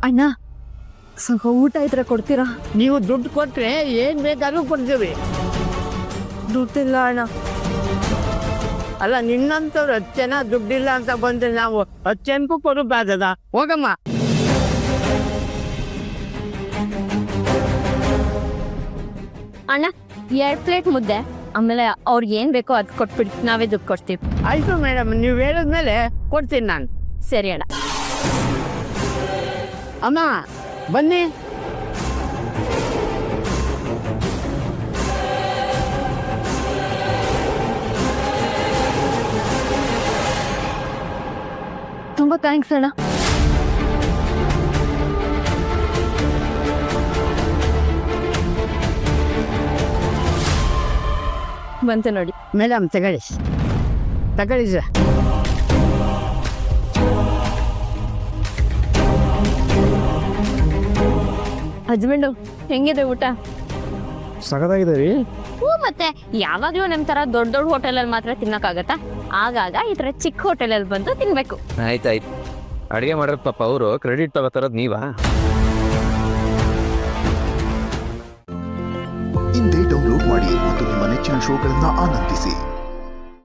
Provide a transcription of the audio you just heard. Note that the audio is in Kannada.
ಅಣ್ಣ ಸ್ವಲ್ಪ ಊಟ ಇದ್ರೆ ಕೊಡ್ತೀರಾ? ನೀವು ದುಡ್ಡು ಕೊಟ್ರೆ ಏನ್ ಬೇಕಾದ್ರೂ ಕೊಡ್ತೀವಿ. ದುಡ್ಡಿಲ್ಲ ಅಣ್ಣ. ಅಲ್ಲ ನಿನ್ನಂತವ್ರು 10 ಜನ ದುಡ್ಡಿಲ್ಲ ಅಂತ ಬಂದ್ರೆ ನಾವು 10 ಜನಕ್ಕೂ ಕೊಡಬಾರ್ದದ? ಹೋಗಮ್ಮ. ಅಣ್ಣ 2 ಪ್ಲೇಟ್ ಮುದ್ದೆ, ಆಮೇಲೆ ಅವ್ರಿಗೆ ಏನ್ ಬೇಕೋ ಅದ್ ಕೊಟ್ಬಿಡಿ, ನಾವೇ ದುಡ್ಡು ಕೊಡ್ತೀವಿ. ಆಯ್ತು ಮೇಡಮ್, ನೀವು ಹೇಳಿದ್ಮೇಲೆ ಕೊಡ್ತೀನಿ ನಾನು. ಸರಿ ಅಣ್ಣ. ಅಮ್ಮ ಬನ್ನಿ. ತುಂಬಾ ಥ್ಯಾಂಕ್ಸ್ ಅಣ್ಣ. ಬಂತೆ ನೋಡಿ. ಮೇಡಮ್ ತಗೊಳ್ಳಿ ಸರ್. ಹಸ್ಬೆಂಡು ಹೆಂಗಿದೆ ಊಟ? ಸಗದಾಗಿದೆ ರೀ. ಮತ್ತೆ ಯಾವಾಗ್ಲೂ ನಮ್ ತರ ದೊಡ್ಡ ದೊಡ್ಡ ಹೋಟೆಲಲ್ಲಿ ಮಾತ್ರ ತಿನ್ನಕ್ಕಾಗತ್ತಾ? ಆಗಾಗ ಈ ತರ ಚಿಕ್ಕ ಹೋಟೆಲಲ್ಲಿ ಬಂದು ತಿನ್ಬೇಕು. ಆಯ್ತಾಯ್ತು. ಅಡುಗೆ ಮಾಡೋದು ಪಾಪ ಅವರು ಕ್ರೆಡಿಟ್ ತಗೋತಾರದು ನೀವಾ? ಇಂದೇ ಡೌನ್ಲೋಡ್ ಮಾಡಿ ಮತ್ತು ನಿಮ್ಮ ನೆಚ್ಚಿನ ಶೋಗಳನ್ನು ಆನಂದಿಸಿ.